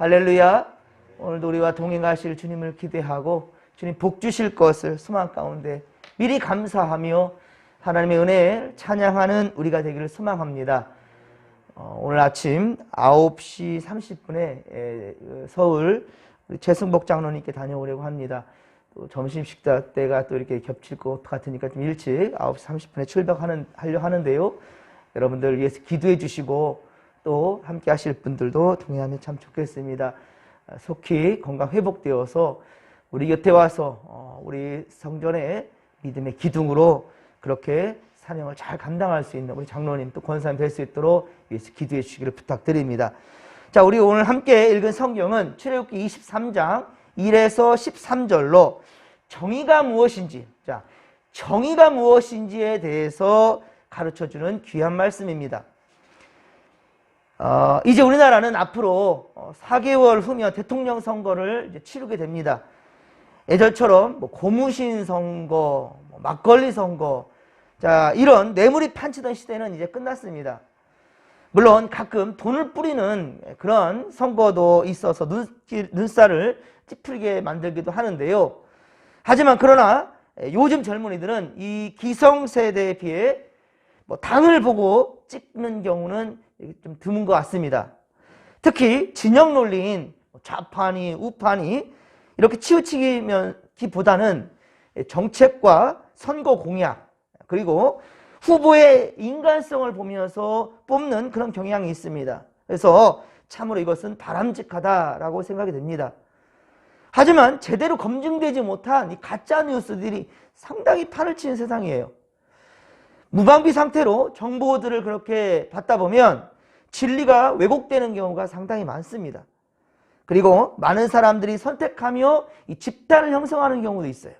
할렐루야. 오늘도 우리와 동행하실 주님을 기대하고 주님 복 주실 것을 소망 가운데 미리 감사하며 하나님의 은혜를 찬양하는 우리가 되기를 소망합니다. 오늘 아침 9시 30분에 서울 최승복 장로님께 다녀오려고 합니다. 또 점심 식사 때가 또 이렇게 겹칠 것 같으니까 좀 일찍 9시 30분에 출발하려 하는데요. 여러분들 위해서 기도해 주시고 또 함께 하실 분들도 동행하면 참 좋겠습니다. 속히 건강 회복되어서 우리 곁에 와서 우리 성전의 믿음의 기둥으로 그렇게 사명을 잘 감당할 수 있는 우리 장로님 또 권사님 될 수 있도록 위해서 기도해 주시기를 부탁드립니다. 자, 우리 오늘 함께 읽은 성경은 출애굽기 23장 1에서 13절로 정의가 무엇인지, 자, 정의가 무엇인지에 대해서 가르쳐주는 귀한 말씀입니다. 이제 우리나라는 앞으로 4개월 후면 대통령 선거를 이제 치르게 됩니다. 예전처럼 고무신 선거, 막걸리 선거, 자, 이런 뇌물이 판치던 시대는 이제 끝났습니다. 물론 가끔 돈을 뿌리는 그런 선거도 있어서 눈살을 찌푸리게 만들기도 하는데요. 하지만 그러나 요즘 젊은이들은 이 기성세대에 비해 당을 보고 찍는 경우는 좀 드문 것 같습니다. 특히 진영 논리인 좌파니 우파니 이렇게 치우치기보다는 정책과 선거 공약 그리고 후보의 인간성을 보면서 뽑는 그런 경향이 있습니다. 그래서 참으로 이것은 바람직하다라고 생각이 됩니다. 하지만 제대로 검증되지 못한 이 가짜 뉴스들이 상당히 판을 치는 세상이에요. 무방비 상태로 정보들을 그렇게 받다 보면 진리가 왜곡되는 경우가 상당히 많습니다. 그리고 많은 사람들이 선택하며 이 집단을 형성하는 경우도 있어요.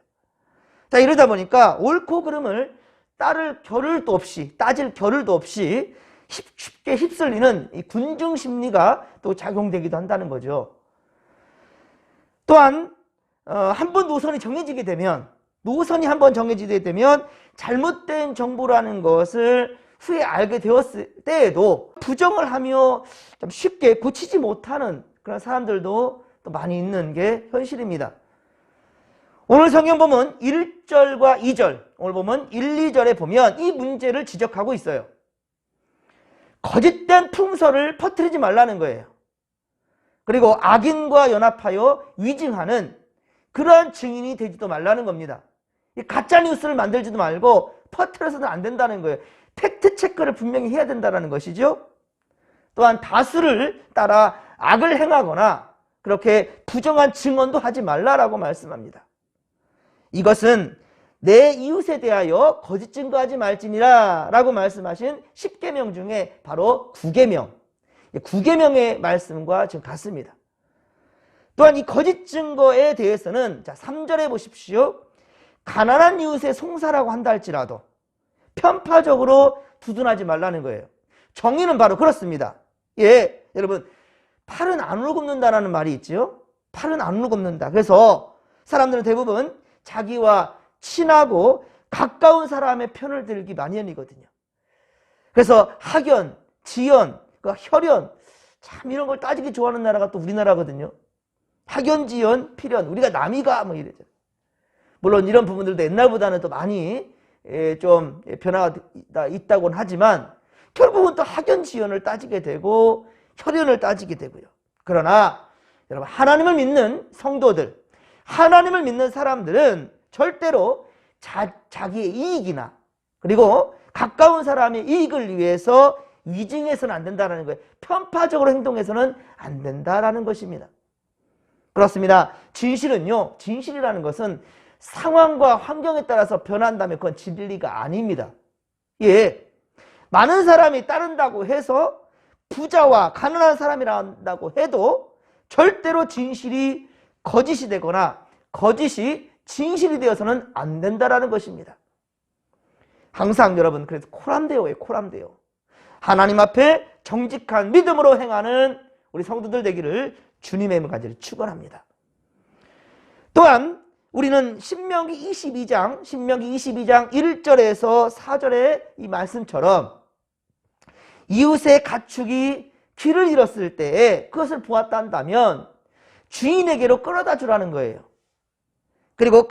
자, 이러다 보니까 옳고 그름을 따질 겨를도 없이 쉽게 휩쓸리는 이 군중 심리가 또 작용되기도 한다는 거죠. 또한 한 번 노선이 정해지게 되면 잘못된 정보라는 것을 후에 알게 되었을 때에도 부정을 하며 좀 쉽게 고치지 못하는 그런 사람들도 또 많이 있는 게 현실입니다. 오늘 성경 보면 1절과 2절, 오늘 보면 1, 2절에 보면 이 문제를 지적하고 있어요. 거짓된 풍설을 퍼뜨리지 말라는 거예요. 그리고 악인과 연합하여 위증하는 그러한 증인이 되지도 말라는 겁니다. 가짜 뉴스를 만들지도 말고 퍼뜨려서는 안 된다는 거예요. 팩트 체크를 분명히 해야 된다는 것이죠. 또한 다수를 따라 악을 행하거나 그렇게 부정한 증언도 하지 말라라고 말씀합니다. 이것은 내 이웃에 대하여 거짓 증거하지 말지니라 라고 말씀하신 10계명 중에 바로 9계명, 9계명의 말씀과 지금 같습니다. 또한 이 거짓 증거에 대해서는 자 3절에 보십시오. 가난한 이웃의 송사라고 한다 할지라도 편파적으로 두둔하지 말라는 거예요. 정의는 바로 그렇습니다. 예, 여러분, 팔은 안으로 굽는다라는 말이 있죠. 팔은 안으로 굽는다. 그래서 사람들은 대부분 자기와 친하고 가까운 사람의 편을 들기 마련이거든요. 그래서 학연, 지연, 혈연, 참 이런 걸 따지기 좋아하는 나라가 또 우리나라거든요. 학연, 지연, 필연, 우리가 남이가 이러죠. 물론 이런 부분들도 옛날보다는 또 많이 좀 변화가 있다고는 하지만 결국은 또 학연, 지연을 따지게 되고 혈연을 따지게 되고요. 그러나 여러분, 하나님을 믿는 성도들, 하나님을 믿는 사람들은 절대로 자기의 이익이나 그리고 가까운 사람의 이익을 위해서 위증해서는 안 된다는 거예요. 편파적으로 행동해서는 안 된다는 것입니다. 그렇습니다. 진실은요, 진실이라는 것은 상황과 환경에 따라서 변한다면 그건 진리가 아닙니다. 예, 많은 사람이 따른다고 해서 부자와 가난한 사람이란다고 해도 절대로 진실이 거짓이 되거나 거짓이 진실이 되어서는 안 된다는 것입니다. 항상 여러분, 그래서 코람데오예요. 코람데오. 하나님 앞에 정직한 믿음으로 행하는 우리 성도들 되기를 주님의 간절히 축원합니다. 또한 우리는 신명기 22장 1절에서 4절의 이 말씀처럼 이웃의 가축이 길을 잃었을 때에 그것을 보았다 한다면 주인에게로 끌어다 주라는 거예요. 그리고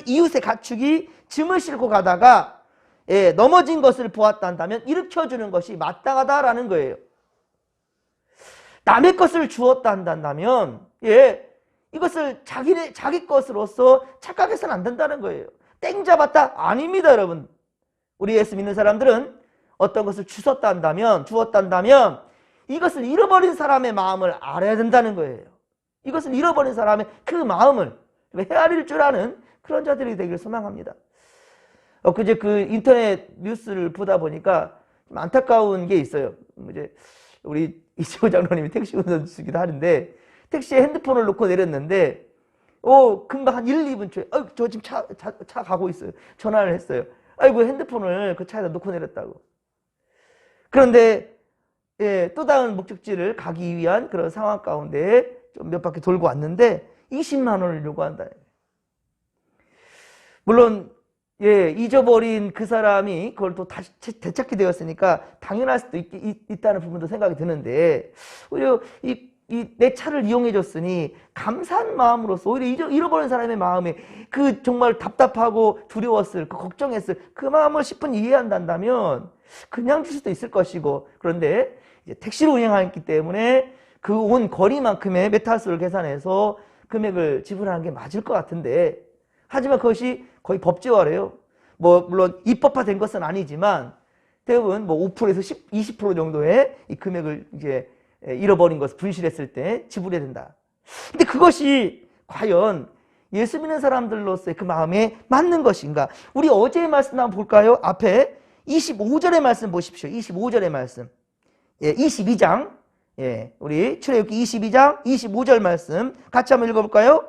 이웃의 가축이 짐을 싣고 가다가 넘어진 것을 보았다 한다면 일으켜주는 것이 마땅하다라는 거예요. 남의 것을 주었다 한다면 이것을 자기 것으로서 착각해서는 안 된다는 거예요. 땡 잡았다? 아닙니다, 여러분. 우리 예수 믿는 사람들은 어떤 것을 주었다 한다면 이것을 잃어버린 사람의 마음을 알아야 된다는 거예요. 이것을 잃어버린 사람의 그 마음을 헤아릴 줄 아는 그런 자들이 되기를 소망합니다. 그제 그 인터넷 뉴스를 보다 보니까 좀 안타까운 게 있어요. 이제 우리 이시호 장로님이 택시 운전수기도 하는데 택시에 핸드폰을 놓고 내렸는데 금방 한 1, 2분 초에 저 지금 차 가고 있어요. 전화를 했어요. 아이고 핸드폰을 그 차에다 놓고 내렸다고. 그런데 또 다른 목적지를 가기 위한 그런 상황 가운데 좀 몇 바퀴 돌고 왔는데 20만 원을 요구한다. 물론 잊어버린 그 사람이 그걸 또 다시 되찾게 되었으니까 당연할 수도 있다는 부분도 생각이 드는데 오히려 내 차를 이용해 줬으니 감사한 마음으로서 오히려 잃어버린 사람의 마음에 그 정말 답답하고 두려웠을 그 걱정했을 그 마음을 10분 이해한다면 그냥 줄 수도 있을 것이고, 그런데 이제 택시를 운행했기 때문에 그 온 거리만큼의 메타수를 계산해서 금액을 지불하는 게 맞을 것 같은데, 하지만 그것이 거의 법제화래요. 물론 입법화된 것은 아니지만 대부분 5%에서 20% 정도의 이 금액을 이제 잃어버린 것을 분실했을 때 지불해야 된다. 근데 그것이 과연 예수 믿는 사람들로서의 그 마음에 맞는 것인가? 우리 어제의 말씀 한번 볼까요? 앞에 25절의 말씀 보십시오. 25절의 말씀. 22장. 우리 출애굽기 22장 25절 말씀 같이 한번 읽어볼까요?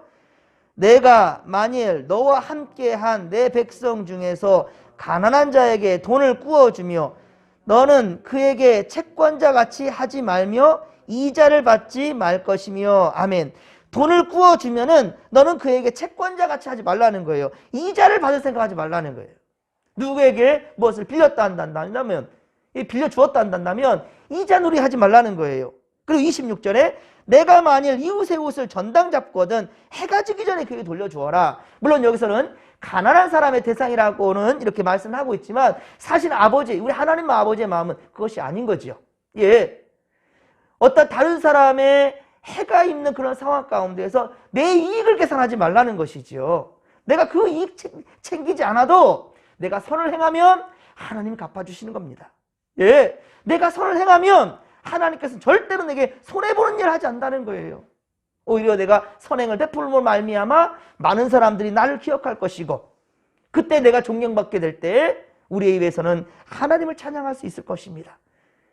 내가 만일 너와 함께한 내 백성 중에서 가난한 자에게 돈을 꾸어주며 너는 그에게 채권자같이 하지 말며 이자를 받지 말 것이며. 아멘. 돈을 꾸어주면은 너는 그에게 채권자같이 하지 말라는 거예요. 이자를 받을 생각하지 말라는 거예요. 누구에게 무엇을 빌렸다 한다면, 빌려주었다 한다면 이자놀이 하지 말라는 거예요. 그리고 26절에 내가 만일 이웃의 옷을 전당 잡거든 해가 지기 전에 그에게 돌려주어라. 물론 여기서는 가난한 사람의 대상이라고는 이렇게 말씀을 하고 있지만 사실 우리 하나님 아버지의 마음은 그것이 아닌 거지요. 어떤 다른 사람의 해가 있는 그런 상황 가운데에서 내 이익을 계산하지 말라는 것이지요. 내가 그 이익 챙기지 않아도 내가 선을 행하면 하나님이 갚아주시는 겁니다. 내가 선을 행하면 하나님께서는 절대로 내게 손해보는 일을 하지 않는다는 거예요. 오히려 내가 선행을 베풀므로 말미암아 많은 사람들이 나를 기억할 것이고, 그때 내가 존경받게 될 때 우리의 입에서는 하나님을 찬양할 수 있을 것입니다.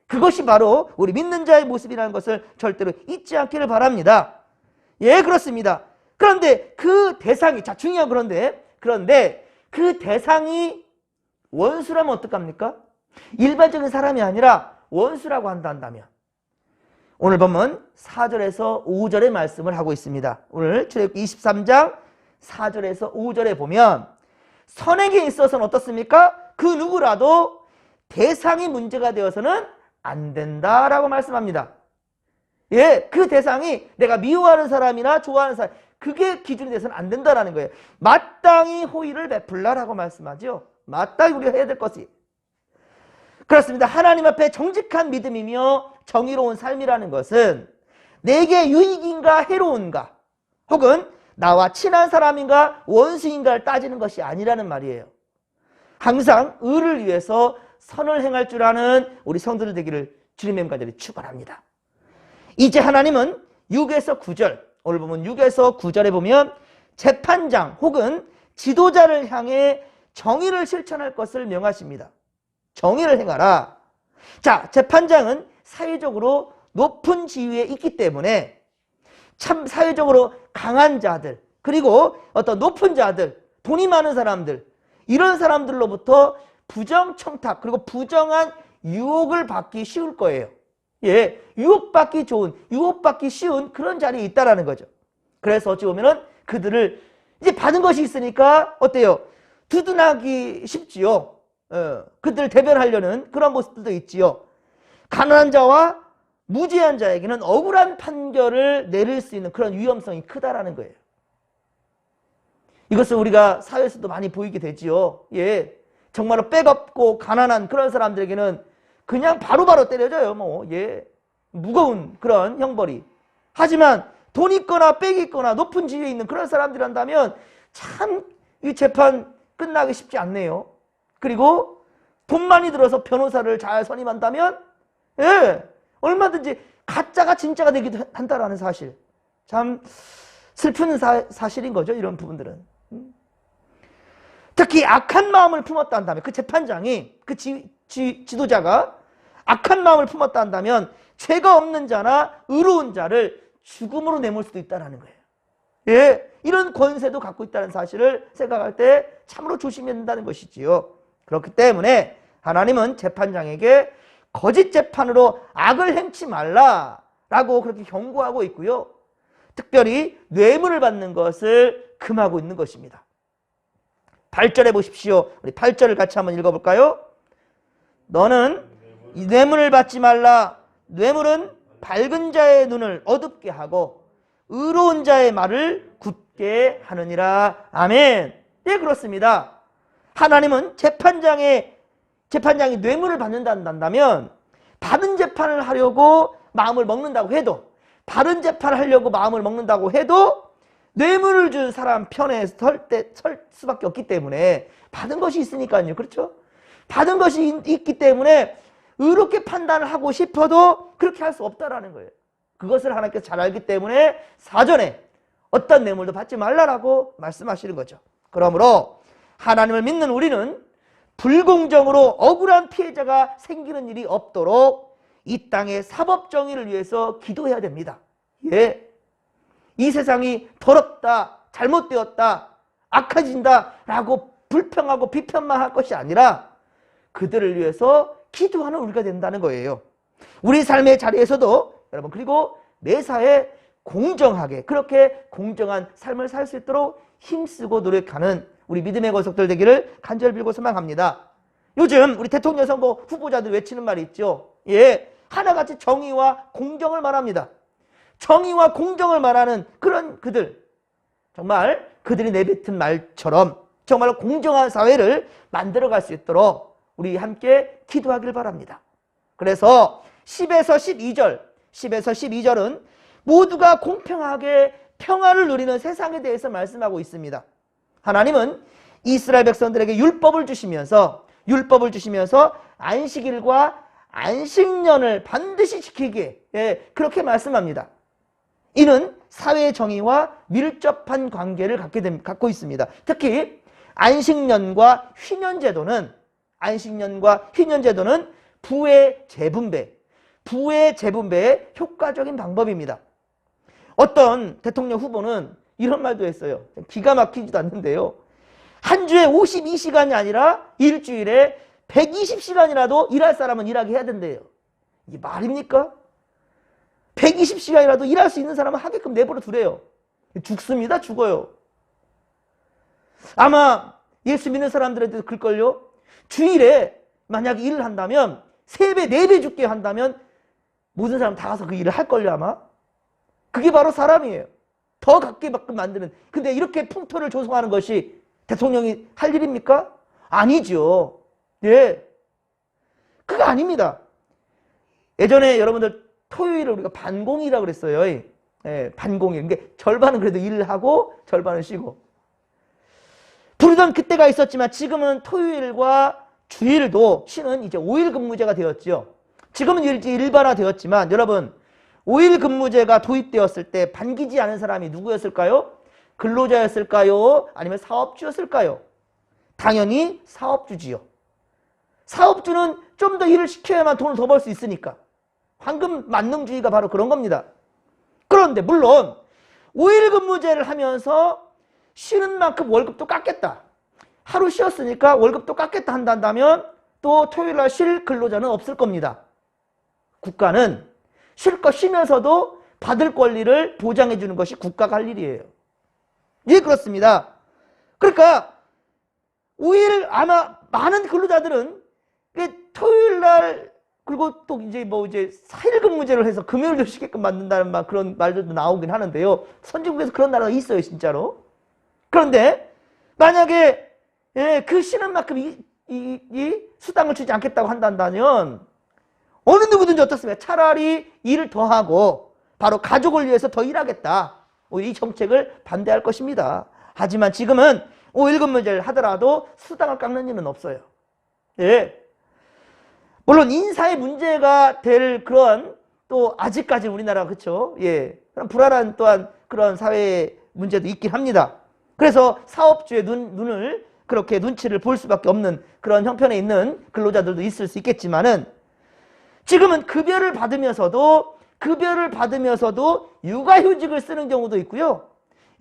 그것이 바로 우리 믿는 자의 모습이라는 것을 절대로 잊지 않기를 바랍니다. 그렇습니다. 그런데 그 대상이, 중요한 그런데 그 대상이 원수라면 어떡합니까? 일반적인 사람이 아니라 원수라고 한다면, 오늘 보면 4절에서 5절의 말씀을 하고 있습니다. 오늘 출애굽기 23장 4절에서 5절에 보면 선에게 있어서는 어떻습니까? 그 누구라도 대상이 문제가 되어서는 안 된다라고 말씀합니다. 그 대상이 내가 미워하는 사람이나 좋아하는 사람, 그게 기준이 돼서는 안 된다라는 거예요. 마땅히 호의를 베풀라라고 말씀하죠. 마땅히 우리가 해야 될 것이. 그렇습니다. 하나님 앞에 정직한 믿음이며 정의로운 삶이라는 것은 내게 유익인가 해로운가, 혹은 나와 친한 사람인가 원수인가를 따지는 것이 아니라는 말이에요. 항상 의를 위해서 선을 행할 줄 아는 우리 성도들 되기를 주님의 간절히 축원합니다. 이제 하나님은 6에서 9절, 오늘 보면 6에서 9절에 보면 재판장 혹은 지도자를 향해 정의를 실천할 것을 명하십니다. 정의를 행하라. 자, 재판장은 사회적으로 높은 지위에 있기 때문에 참 사회적으로 강한 자들, 그리고 어떤 높은 자들, 돈이 많은 사람들, 이런 사람들로부터 부정청탁 그리고 부정한 유혹을 받기 쉬울 거예요. 유혹받기 쉬운 그런 자리에 있다라는 거죠. 그래서 어찌 보면은 그들을 이제 받은 것이 있으니까 어때요? 두둔하기 쉽지요. 그들을 대변하려는 그런 모습들도 있지요. 가난한 자와 무죄한 자에게는 억울한 판결을 내릴 수 있는 그런 위험성이 크다라는 거예요. 이것을 우리가 사회에서도 많이 보이게 되지요. 예. 정말로 백없고 가난한 그런 사람들에게는 그냥 바로바로 때려져요. 뭐, 예. 무거운 그런 형벌이. 하지만 돈 있거나 빽 있거나 높은 지위에 있는 그런 사람들이란다면 참 이 재판 끝나기 쉽지 않네요. 그리고 돈 많이 들어서 변호사를 잘 선임한다면 예, 얼마든지 가짜가 진짜가 되기도 한다라는 사실. 참 슬픈 사실인 거죠. 이런 부분들은. 특히 악한 마음을 품었다 한다면 그 재판장이 그 지도자가 악한 마음을 품었다 한다면 죄가 없는 자나 의로운 자를 죽음으로 내몰 수도 있다는 거예요. 예, 이런 권세도 갖고 있다는 사실을 생각할 때 참으로 조심해야 된다는 것이지요. 그렇기 때문에 하나님은 재판장에게 거짓 재판으로 악을 행치 말라라고 그렇게 경고하고 있고요. 특별히 뇌물을 받는 것을 금하고 있는 것입니다. 8절에 보십시오. 우리 8절을 같이 한번 읽어볼까요? 너는 이 뇌물을 받지 말라. 뇌물은 밝은 자의 눈을 어둡게 하고 의로운 자의 말을 굳게 하느니라. 아멘. 네, 그렇습니다. 하나님은 재판장이 뇌물을 받는다 한다면 바른 재판을 하려고 마음을 먹는다고 해도 바른 재판을 하려고 마음을 먹는다고 해도 뇌물을 준 사람 편에 설 수밖에 없기 때문에 받은 것이 있으니까요. 그렇죠? 받은 것이 있기 때문에 의롭게 판단을 하고 싶어도 그렇게 할 수 없다라는 거예요. 그것을 하나님께서 잘 알기 때문에 사전에 어떤 뇌물도 받지 말라라고 말씀하시는 거죠. 그러므로 하나님을 믿는 우리는 불공정으로 억울한 피해자가 생기는 일이 없도록 이 땅의 사법 정의를 위해서 기도해야 됩니다. 예. 이 세상이 더럽다, 잘못되었다, 악해진다 라고 불평하고 비판만 할 것이 아니라 그들을 위해서 기도하는 우리가 된다는 거예요. 우리 삶의 자리에서도 여러분, 그리고 매사에 공정하게 그렇게 공정한 삶을 살 수 있도록 힘쓰고 노력하는 우리 믿음의 권속들 되기를 간절히 빌고 소망합니다. 요즘 우리 대통령 선거 후보자들 외치는 말이 있죠. 예, 하나같이 정의와 공정을 말합니다. 정의와 공정을 말하는 그런 그들, 정말 그들이 내뱉은 말처럼 정말로 공정한 사회를 만들어갈 수 있도록 우리 함께 기도하길 바랍니다. 그래서 10에서 12절은 모두가 공평하게 평화를 누리는 세상에 대해서 말씀하고 있습니다. 하나님은 이스라엘 백성들에게 율법을 주시면서 안식일과 안식년을 반드시 지키게, 예, 그렇게 말씀합니다. 이는 사회의 정의와 밀접한 관계를 갖고 있습니다. 특히 안식년과 휘년제도는 부의 재분배의 효과적인 방법입니다. 어떤 대통령 후보는 이런 말도 했어요. 기가 막히지도 않는데요. 한 주에 52시간이 아니라 일주일에 120시간이라도 일할 사람은 일하게 해야 된대요. 이게 말입니까? 120시간이라도 일할 수 있는 사람은 하게끔 내버려 두래요. 죽습니다. 죽어요. 아마 예수 믿는 사람들한테도 그럴걸요. 주일에 만약에 일을 한다면 3배, 4배 죽게 한다면 모든 사람 다 가서 그 일을 할걸요 아마. 그게 바로 사람이에요. 더 갖게끔 만드는. 근데 이렇게 풍토를 조성하는 것이 대통령이 할 일입니까? 아니죠. 예, 그거 아닙니다. 예전에 여러분들 토요일을 우리가 반공이라고 그랬어요. 예, 반공일. 그러니까 절반은 그래도 일을 하고 절반은 쉬고. 부르던 그때가 있었지만 지금은 토요일과 주일도 쉬는 이제 5일 근무제가 되었죠. 지금은 일반화 되었지만 여러분, 5일 근무제가 도입되었을 때 반기지 않은 사람이 누구였을까요? 근로자였을까요? 아니면 사업주였을까요? 당연히 사업주지요. 사업주는 좀 더 일을 시켜야만 돈을 더 벌 수 있으니까. 황금 만능주의가 바로 그런 겁니다. 그런데 물론 5일 근무제를 하면서 쉬는 만큼 월급도 깎겠다. 하루 쉬었으니까 월급도 깎겠다 한다면 또 토요일날 쉴 근로자는 없을 겁니다. 국가는 실컷 쉬면서도 받을 권리를 보장해 주는 것이 국가가 할 일이에요. 예, 그렇습니다. 그러니까 5일 아마 많은 근로자들은 토요일날 그리고 또 이제 뭐 이제 4일금 문제를 해서 금요일도 쉬게끔 만든다는 그런 말들도 나오긴 하는데요. 선진국에서 그런 나라가 있어요, 진짜로. 그런데 만약에 그 쉬는 만큼 이 수당을 주지 않겠다고 한다면 어느 누구든지 어떻습니까? 차라리 일을 더 하고 바로 가족을 위해서 더 일하겠다. 이 정책을 반대할 것입니다. 하지만 지금은 5일금 문제를 하더라도 수당을 깎는 일은 없어요. 예. 물론 인사의 문제가 될 그런 또 아직까지 우리나라 그렇죠. 예. 그런 불안한 또한 그런 사회 문제도 있긴 합니다. 그래서 사업주의 눈을 그렇게 눈치를 볼 수밖에 없는 그런 형편에 있는 근로자들도 있을 수 있겠지만은 지금은 급여를 받으면서도 육아휴직을 쓰는 경우도 있고요.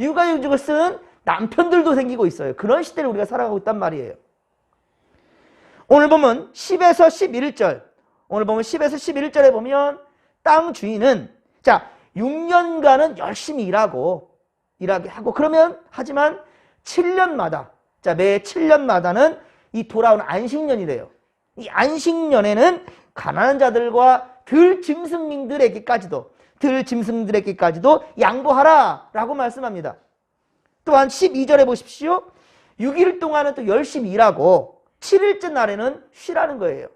육아휴직을 쓰는 남편들도 생기고 있어요. 그런 시대를 우리가 살아가고 있단 말이에요. 오늘 보면 10에서 11절. 오늘 보면 10에서 11절에 보면 땅 주인은 자, 6년간은 열심히 일하게 하고 하지만 7년마다 매 7년마다는 이 돌아오는 안식년이래요. 이 안식년에는 가난한 자들과 들짐승들에게까지도 양보하라라고 말씀합니다. 또한 12절에 보십시오. 6일 동안은 또 열심히 일하고 7일째 날에는 쉬라는 거예요.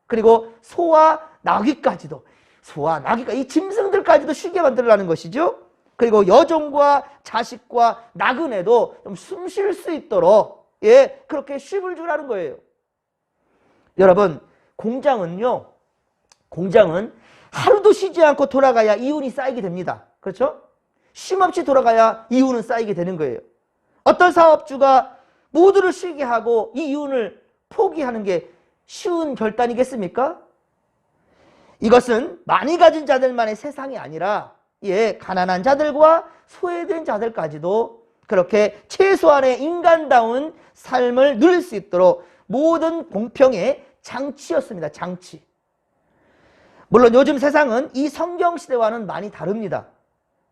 그리고 소와 나귀까지도 이 짐승들까지도 쉬게 만들라는 것이죠. 그리고 여종과 자식과 나그네도 좀 숨 쉴 수 있도록 그렇게 쉼을 주라는 거예요. 여러분, 공장은 하루도 쉬지 않고 돌아가야 이윤이 쌓이게 됩니다. 그렇죠? 쉼 없이 돌아가야 이윤은 쌓이게 되는 거예요. 어떤 사업주가 모두를 쉬게 하고 이 이윤을 포기하는 게 쉬운 결단이겠습니까? 이것은 많이 가진 자들만의 세상이 아니라 가난한 자들과 소외된 자들까지도 그렇게 최소한의 인간다운 삶을 누릴 수 있도록 모든 공평의 장치였습니다. 장치. 물론 요즘 세상은 이 성경시대와는 많이 다릅니다.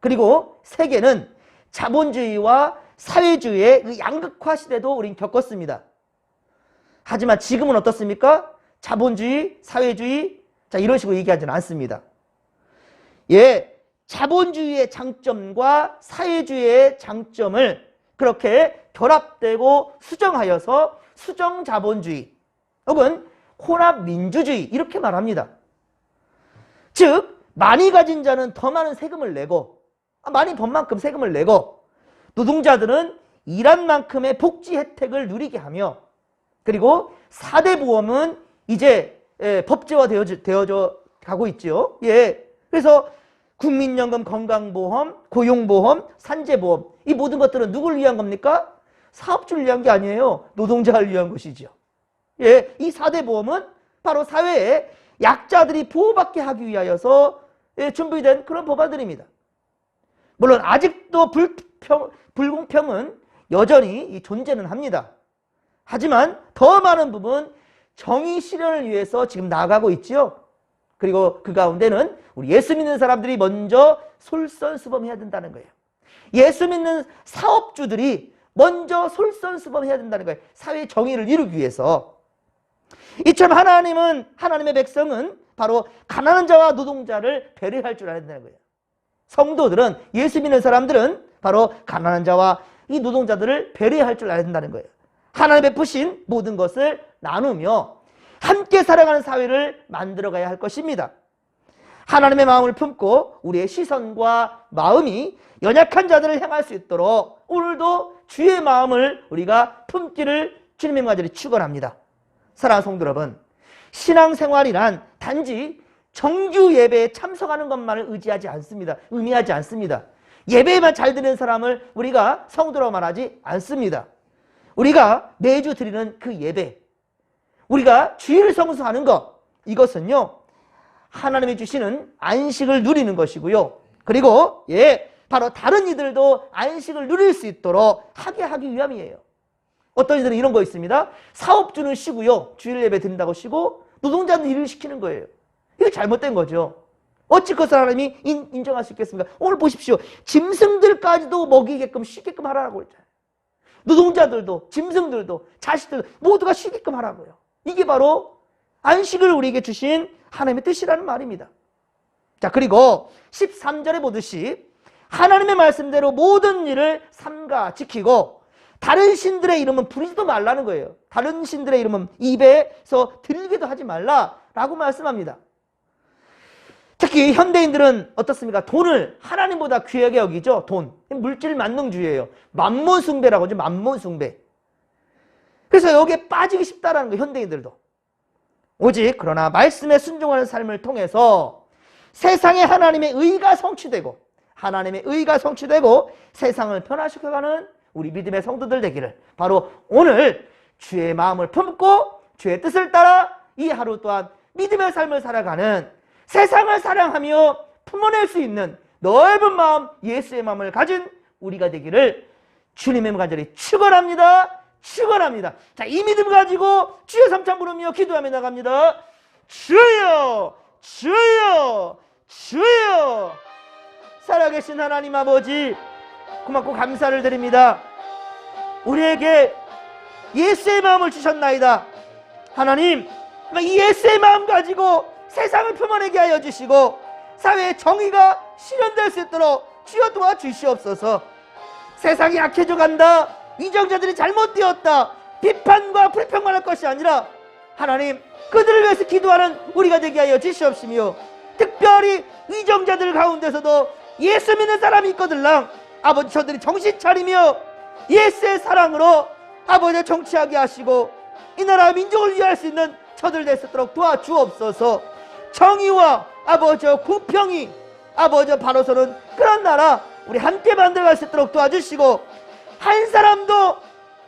그리고 세계는 자본주의와 사회주의의 그 양극화 시대도 우린 겪었습니다. 하지만 지금은 어떻습니까? 자본주의, 사회주의, 이런 식으로 얘기하지는 않습니다. 자본주의의 장점과 사회주의의 장점을 그렇게 결합되고 수정하여서 수정자본주의 혹은 혼합민주주의 이렇게 말합니다. 즉 많이 가진 자는 더 많은 세금을 내고 많이 번 만큼 세금을 내고 노동자들은 일한 만큼의 복지 혜택을 누리게 하며 그리고 4대 보험은 이제 법제화 되어져 가고 있죠. 그래서 국민연금, 건강보험, 고용보험, 산재보험 이 모든 것들은 누굴 위한 겁니까? 사업주를 위한 게 아니에요. 노동자를 위한 것이죠. 이 4대 보험은 바로 사회에 약자들이 보호받게 하기 위하여서 준비된 그런 법안들입니다. 물론 아직도 불공평은 여전히 존재는 합니다. 하지만 더 많은 부분 정의 실현을 위해서 지금 나아가고 있지요. 그리고 그 가운데는 우리 예수 믿는 사람들이 먼저 솔선수범해야 된다는 거예요. 예수 믿는 사업주들이 먼저 솔선수범해야 된다는 거예요. 사회 정의를 이루기 위해서. 이처럼 하나님의 백성은 바로 가난한 자와 노동자를 배려할 줄 알아야 된다는 거예요. 성도들은, 예수 믿는 사람들은 바로 가난한 자와 이 노동자들을 배려할 줄 알아야 된다는 거예요. 하나님 베푸신 모든 것을 나누며 함께 살아가는 사회를 만들어가야 할 것입니다. 하나님의 마음을 품고 우리의 시선과 마음이 연약한 자들을 향할 수 있도록 오늘도 주의 마음을 우리가 품기를 주님의 마저리 축원합니다. 사랑하는 성도 여러분, 신앙생활이란 단지 정규 예배에 참석하는 것만을 의미하지 않습니다. 예배만 잘 드리는 사람을 우리가 성도라고 말하지 않습니다. 우리가 매주 드리는 그 예배, 우리가 주일을 성수하는 것, 이것은요 하나님이 주시는 안식을 누리는 것이고요. 그리고 바로 다른 이들도 안식을 누릴 수 있도록 하기 위함이에요. 어떤 이들은 이런 거 있습니다. 사업주는 쉬고요, 주일 예배 드린다고 쉬고 노동자는 일을 시키는 거예요. 이거 잘못된 거죠. 어찌 그것을 하나님이 인정할 수 있겠습니까? 오늘 보십시오. 짐승들까지도 먹이게끔 쉬게끔 하라고 했잖아요. 노동자들도 짐승들도 자식들도 모두가 쉬게끔 하라고요. 이게 바로 안식을 우리에게 주신 하나님의 뜻이라는 말입니다. 자, 그리고 13절에 보듯이 하나님의 말씀대로 모든 일을 삼가 지키고 다른 신들의 이름은 부르지도 말라는 거예요. 다른 신들의 이름은 입에서 들리기도 하지 말라라고 말씀합니다. 특히 현대인들은 어떻습니까? 돈을 하나님보다 귀하게 여기죠. 돈. 물질 만능주의예요. 만몬 숭배라고 하죠. 만몬 숭배. 그래서 여기에 빠지기 쉽다라는 거예요. 현대인들도. 오직 그러나 말씀에 순종하는 삶을 통해서 세상에 하나님의 의가 성취되고 세상을 변화시켜가는 우리 믿음의 성도들 되기를 바로 오늘 주의 마음을 품고 주의 뜻을 따라 이 하루 또한 믿음의 삶을 살아가는 세상을 사랑하며 품어낼 수 있는 넓은 마음, 예수의 마음을 가진 우리가 되기를 주님의 간절히 축원합니다. 축원합니다. 자, 이 믿음 가지고 주여 삼창 부르며 기도하며 나갑니다. 주여, 주여, 주여. 살아계신 하나님 아버지, 고맙고 감사를 드립니다. 우리에게 예수의 마음을 주셨나이다. 하나님, 이 예수의 마음 가지고 세상을 품어내게 하여 주시고 사회의 정의가 실현될 수 있도록 주여 도와주시옵소서. 세상이 약해져 간다. 위정자들이 잘못되었다. 비판과 불평만 할 것이 아니라 하나님, 그들을 위해서 기도하는 우리가 되게 하여 주시옵시며 특별히 위정자들 가운데서도 예수 믿는 사람이 있거들랑 아버지 저들이 정신 차리며 예수의 사랑으로 아버지를 정치하게 하시고 이 나라 민족을 위할 수 있는 저들 될 수 있도록 도와주옵소서. 정의와 아버지 공평이 아버지 바로서는 그런 나라 우리 함께 만들어갈 수 있도록 도와주시고 한 사람도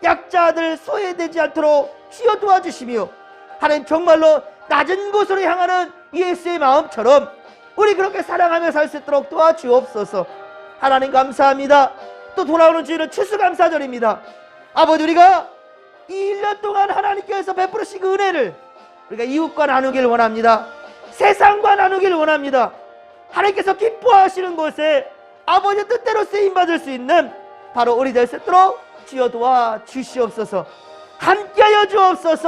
약자들 소외되지 않도록 주여 도와주시며 하나님 정말로 낮은 곳으로 향하는 예수의 마음처럼 우리 그렇게 사랑하며 살 수 있도록 도와주옵소서. 하나님 감사합니다. 또 돌아오는 주일은 추수감사절입니다. 아버지, 우리가 이 1년 동안 하나님께서 베풀으신 그 은혜를 우리가 이웃과 나누길 원합니다. 세상과 나누길 원합니다. 하나님께서 기뻐하시는 곳에 아버지 뜻대로 쓰임받을 수 있는 바로 우리 될 수 있도록 주여 도와주시옵소서. 함께하여 주옵소서.